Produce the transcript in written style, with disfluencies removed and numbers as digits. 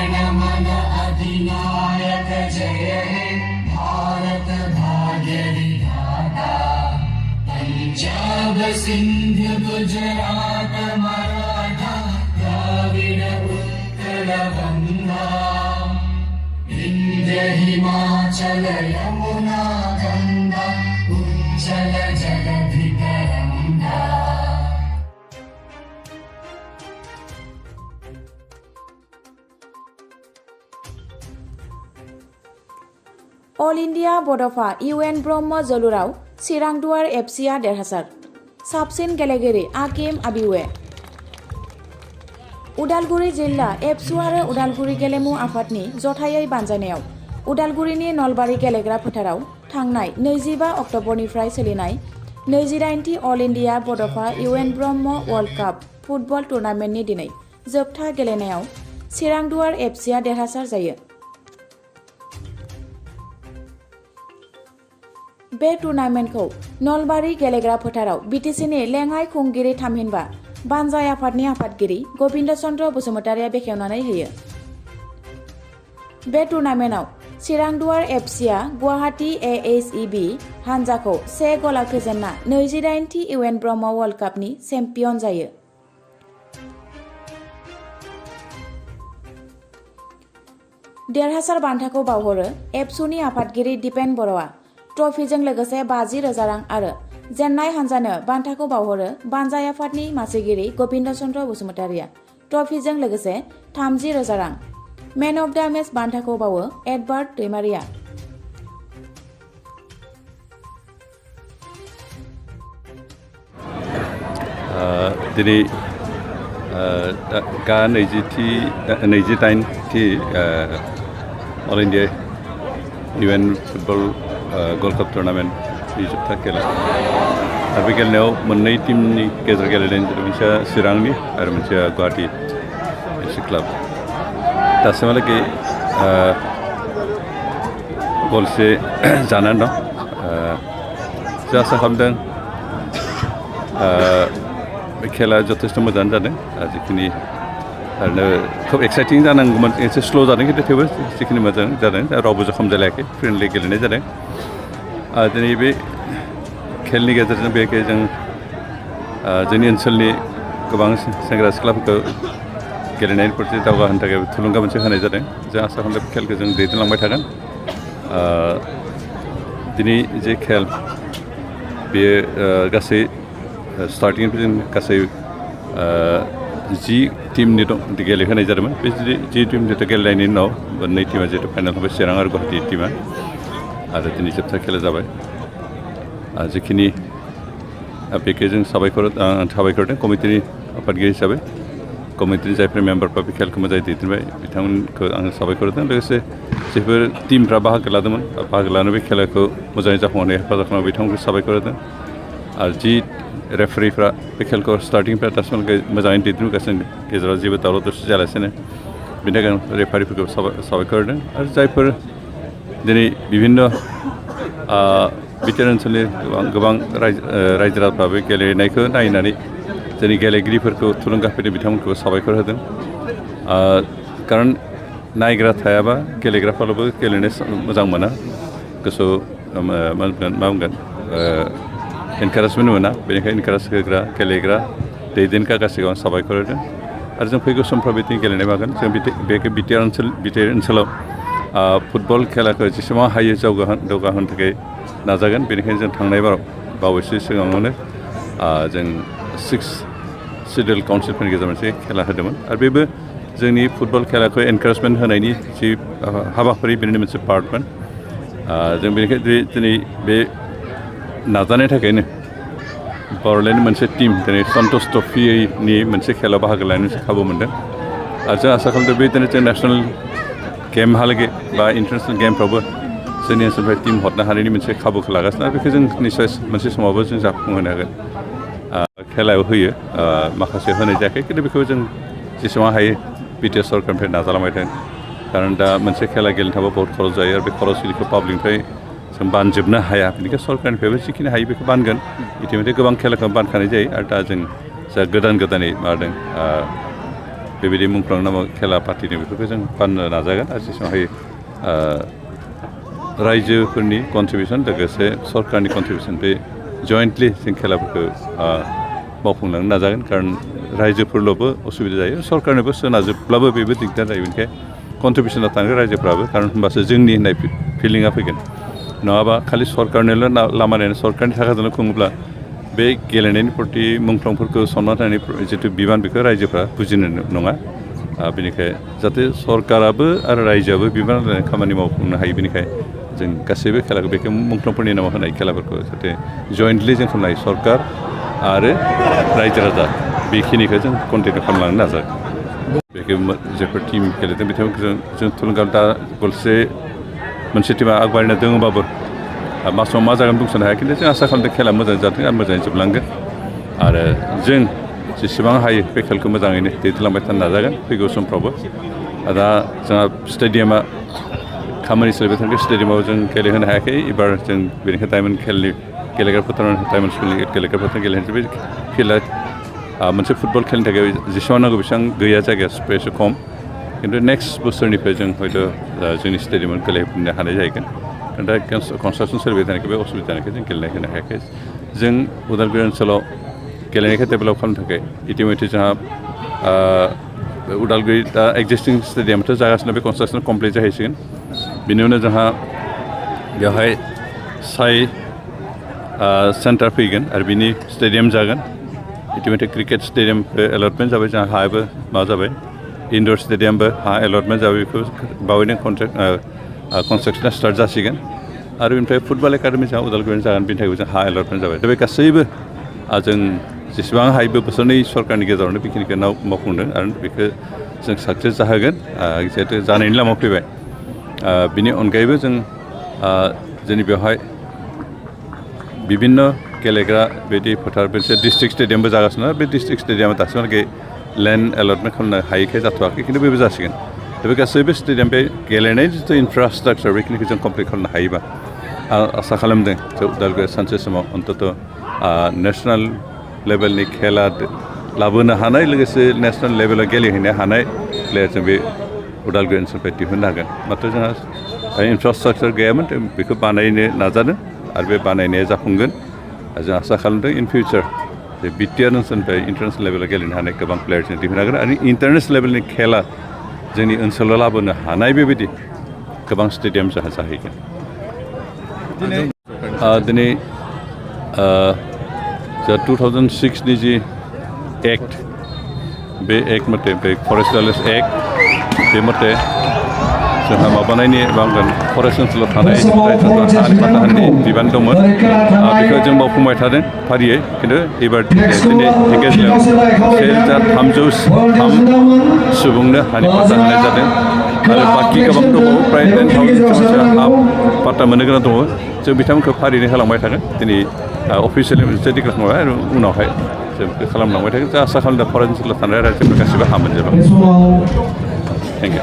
जनमन अधिनायक जय हे भारत भाग्य विधाता पंजाब सिंध गुजरात मराठा द्राविड उत्कल गंगा विंध्य हिमाचल यमुना गंगा उज्जल जलधि तरंगा। अल India Bodofa UN Brahma जोलुराव चिरांदुवार FCआ देरहासार। साबसिन गेलेगिरि आकिम आबिवे। उदालगुरि जिल्ला एबसु आरो उदालगुरि गेलेमु आफादनि जथायै बानजायनायाव उदालगुरिनि नलबारि गेलेग्रा फोथाराव थांनाय 25 अक्ट'बरनिफ्राय सोलिनाय 28थि all India Bodofa UN Brahma world cup football टुर्नामेन्टनि दिनै जोबथा गेलेनायाव चिरांदुवार FCआ देरहासार जायो। बे टुर्नामेन्टखौ नलबारि गेलेग्रा फोथाराव BTCनि लेङाइ खुंगिरि थामहिनबा बानजाय आफादनि आफादगिरि गबिन्द चन्द्र बसुमतारिया बेखेवनानै होयो। बे टुर्नामेन्टआव चिरांदुवार FCआ गुवाहाटी AHEB हानजाखौ 1 गलाव फेजेनना 28थि UN ब्रह्म वर्ल्ड कापनि चेम्पियन जायो। देरहासार बान्थाखौ बावहरो एबसुनि आफादगिरि दिपेन बर'आ ट्रफिजों लोगोसे 50,000 रां आरो जेन्नाय हानजानो बान्थाखौ बावहरो बानजाय आफादनि मासिगिरि गबिन्द चन्द्र बसुमतारिया ट्रफिजों लोगोसे 30,000 रां। मेन अफ द मेच बान्थाखौ बावो एडवार्ड दैमारिया। दिनै 28थि all India UN football gold cup टुर्नामेन्टनि जोबथा खेला आरो बे गेलेनायाव मोननै टीमनि गेजेराव गेलेनाय मोनसेया चिरांनि आरो मोनसेया गुवाहाटी FC क्लाब। दासिमहालागै गलसे जानानै दं। जों आसा खालामदों बे खेला जथेस्थ' मोजाङानो जादों। जिखिनि ओरैनो खोब एक्साइटिं जानांगौमोन एसे स्ल' जादों खिन्थु थेवबो जिखिनि मोजां जादों रावबो जखम जालायाखै फ्रेन्डलि गेलेनाय जादों। दिनै बे खेलनि गेजेरजों बेखौ जों जोंनि ओनसोलनि गोबां सेंग्रा सिख्लाफोरखौ गेलेनायनि फारसे दावगाहोनो थाखाय थुलुंगा मोनसे होनाय जादों। जों आसा खालामदों बे खेलखौ जों दैदेनलांबाय थागोन। दिनै जे खेल बेयो गासै स्टार्टिंनिफ्राय जों गासै 10 टीमनि गेलेहोनाय जादोंमोन। बे 10 टीमनि गेलेनायनि उनाव मोननै टीमा जिहेतु फाइनाल थांबाय चिरां आरो गुवाहाटी टीमा आरो दिनै जोबथा खेला जाबाय। जिखिनि बेखौ जों साबायखर होदों कमिटिनि आफादगिरि हिसाबै कमिटिनि जायफोर मेम्बारफ्रा बे खेलखौ मोजाङै दैदेनबाय बिथांमोनखौ आं साबायखर होदों। लोगोसे जायफोर टीमफ्रा बाहागो लादोंमोन बाहागो लानानै बे खेलाखौ मोजाङै जाफुंहोनाय हेफाजाब खालामो बिथांमोनखौ साबायखर होदों। आरो जि रेफारिफ्रा बे खेलखौ स्टार्टिंनिफ्राय दासिमहालागै मोजाङै दैदेनगासिनो गेजेराव जेबो दावराव दावसि जायालासेनो बेनि थाखाय रेफारिफोरखौ साबायखर होदों। आरो जायफोर दिनै बिभिन्न बिटिआर ओनसोलनि गोबां रायजो राजाफ्राबो गेलेनायखौ नायनानै जोंनि गेलेगिरिफोरखौ थुलुंगा होफैदों बिथांमोनखौ साबायखर होदों। खारन नायग्रा थायाबा गेलेग्राफ्राल'बो गेलेनो मोजां मोना गोसोआव मा बुंगोन एनकारेजमेन्ट मोना। बेनिखायनो एनकारेज होग्रा गेलेग्रा दैदेनग्रा गासैखौ आं साबायखर होदों। आरो जों फैगौ समफ्राव बिदिनो गेलेनाय मागोन। जों बे बिटिआर ओनसोलाव फुटबल खेलाखौ जेसेबां हायो जौगाहोनो थाखाय नाजागोन। बेनिखायनो जों थांनाय बावैसो सिगाङावनो जों 6 सिडिउल काउन्सिलफोरनि गेजेराव मोनसे खेला होदोंमोन। आरो बेबो जोंनि फुटबल खेलाखौ एनकारेजमेन्ट होनायनि जि हाबाफारि बेनि मोनसे पार्टमोन। जों बेनिखायनो दिनै बे नाजानायनि थाखायनो बर'लेण्डनि मोनसे टीम दिनै सन्तोष ट्रफिनि मोनसे खेलायाव बाहागो लानो मोनसे खाबु मोनदों। आरो जों आसा खालामदों बेदिनो जों नेसनेल गेमहालागै बा इन्टारनेसनेल गेमफ्रावबो जोंनि ओनसोलनिफ्राय टीम हरनो हानायनि मोनसे खाबुखौ लागासिनो। आरो बेखौ जों निस्सय मोनसे समावबो जों जाफुंहोनो हागोन। खेलायाव होयो माखासे होनाय जायाखै खिन्थु बेखौ जों जेसेबां हायो बिटिआर सरकारनिफ्राय नाजालांबाय थादों। खारन दा मोनसे खेला गेलेनो थाबा बहुत खरस जायो आरो बे खरसखौ पाब्लिकनिफ्राय जों बानजोबनो हाया। बेनिखायनो सरकारनिफ्रायबो जिखिनि हायो बेखौ बानगोन। इतिमধ্যে गोबां खेलाखौ बानखानाय जायो। आरो दा जों जा गोदानै माबादों बेबायदि मुंख्लं नामाव खेला पार्टिनि बेफोरखौ जों बाननो नाजागोन आरो जेसेबां हायो रायजोफोरनि कन्ट्रिबिउसन लोगोसे सरकारनि कन्ट्रिबिउसन बे जयेन्टलि जों खेलाफोरखौ मावफुंलांनो नाजागोन खारन रायजोफोरल'बो असुबिदा जायो सरकारनोबो सोनाजोबब्लाबो बेबो दिगदार जायो बेनिखायनो कन्ट्रिबिउसना थांगोन रायजोफ्राबो खारन होमबासो जोंनि होननाय फिलिंआ फैगोन नङाबा खालि सरकारनोल' लामा नायनो सरकारनि थाखाजोंनो खुङोब्ला बे गेलेनायनि प्रति मुंख्लंफोरखौ सनमान होनायनि जिथु बिबान बेखौ रायजोफ्रा बुजिनो नङा बेनिखायनो जाहाथे सरकाराबो आरो रायजोआबो बिबान होनानै खामानि मावफुंनो हायो बेनिखायनो जों गासैबो खेलाखौ बेखौ मुंख्लंफोरनि नामाव होनाय खेलाफोरखौ जाहाथे जयेन्टलि जों खालामनो हायो सरकार आरो रायजो राजा बेखिनिखौ जों कन्टिनिउ खालामलांनो नाजागोन बेखौ जायफोर टिम गेलेदों बिथांमोनखौ जों थुलुंगा दा गलसे मोनसे टिमा आगबारिना दङबाबो मासाव मा जागोन बुंस'नो हाया खिन्थु जों आसा खालामदों खेला मोजां जाथों आरो मोजाङै जोबलांगोन आरो जों जेसेबां हायो बे खेलखौ मोजाङैनो दैदेनलांबाय थानो नाजागोन फैगौ समफ्रावबो दा जोंहा स्टेडियामा खामानि सोलिबाय थानाय स्टेडियामाव जों गेलेहोनो हायाखै एबार जों बेनिखायनो डायमन्ड खेलनि गेलेग्रा फोथार डायमन्ड स्कुलनि गेलेग्रा फोथार गेलेनो बे फिल्डआ मोनसे फुटबल खेलनि थाखाय जेसेबां नांगौ बेसेबां गैया जायगाया स्पेस खम खिन्थु नेक्स्ट बोसोरनिफ्राय जों हयथ' जोंनि स्टेडियामाव गेलेफिननो हानाय जाहैगोन दा कनस्ट्राक्सन सोलिबाय थानायखाय बे असुबिदा जानायखाय जों गेलेनाय होनो हायाखै जों उदालगुरि ओनसोलाव गेलेनायखौ डेभेलप खालामनो थाखाय इतिमধ্যे जोंहा उदालगुरि दा एक्जिस्टिं स्टेडियामथ' जागासिनो बे कनस्ट्राक्सन कमप्लिट जाहैसिगोन बिनि उनाव जोंहा बेवहाय सेन्टार फैगोन आरो बिनि स्टेडियाम जागोन इतिमধ্যे क्रिकेट स्टेडियाम एलटमेन्ट जाबाय जोंहा हायाबो मा जाबाय इनडर स्टेडियामबो हा एलटमेन्ट जाबाय बेखौ बावैनो कनस्ट्राक्सना स्टार्ट जासिगोन आरो बेनिफ्राय फुटबल एकाडेमि जोंहा उदालगुरिनि जागोन बेनि थाखायबो जों हा एलटमेन्ट जाबाय दा बे गासैबो जों जेसेबां हायोबो बोसोरनै सरकारनि गेजेरावनो बेखिनिखौ मावफुंदों आरो बेखौ जों साक्सेस जाहोगोन जिहेतु जानायनि लामायाव फैबाय बिनि अनगायैबो जों जोंनि बेवहाय बिभिन्न गेलेग्रा बिदि फोथार मोनसे डिस्ट्रिक्ट स्टेडियामबो जागासिनो बे डिस्ट्रिक्ट स्टेडियामा दासिमहालागै लेन्ड एलटमेन्ट खालामनो हायैखाय जाथ'वाखै खिन्थु बेबो जासिगोन दा बे गासैबो स्टेडियाम बे गेलेनायनि जिथु इनफ्रास्ट्राक्चार बेखिनिखौ जों कमप्लिट खालामनो हायोबा आं आसा खालामदों जे उदालगुरिया सानसे समाव अन्तत' नेसनेल लेभेलनि खेला लाबोनो हानाय लोगोसे नेसनेल लेभेलाव गेलेहैनो हानाय प्लेयार जों बे उदालगुरि ओनसोलनिफ्राय दिहुननो हागोन माथ्र जोंहा इनफ्रास्ट्राक्चार गैयामोन बेखौ बानायनो नाजादों आरो बे बानायनाया जाफुंगोन जों आसा खालामदों इन फिउचार जे बिटिआर ओनसोलनिफ्राय इन्टारनेसनेल लेभेलाव गेलेनो हानाय गोबां प्लेयार जों दिहुननो हागोन आरो इन्टारनेसनेल लेभेलनि खेला जोंनि ओनसोलाव लाबोनो हानाय बेबायदि गोबां स्टेडियाम जोंहा जाहैगोन दिनै जा 2006नि जि एक्ट बे एक्ट मथे बे फरेस्ट वाइल्डलाइफ एक्ट बे मथे जोंहा माबानायनि बांगोन फरेस्ट ओनसोलाव थानाय हानि बिबान दंमोन बेखौ जों मावफुंबाय थादों फारियै खिन्थु एबार दिनै धेकियाजुलियाव 303 सुबुंनो हानि पाट्टा होनाय जादों आरो बाखि गोबां दंबावो प्राय 10,000 हा पाट्टा मोननो गोनां दङ जों बिथांमोनखौ फारियैनो होलांबाय थागोन दिनै अफिसियेलि मोनसे डिक्लेयार खालामबाय आरो उनावहाय जों बेखौ खालामलांबाय थागोन जों आसा खालामदों फरेस्ट ओनसोलाव थानाय रायजोफोर गासिबो हा मोनजोबो थेंक इउ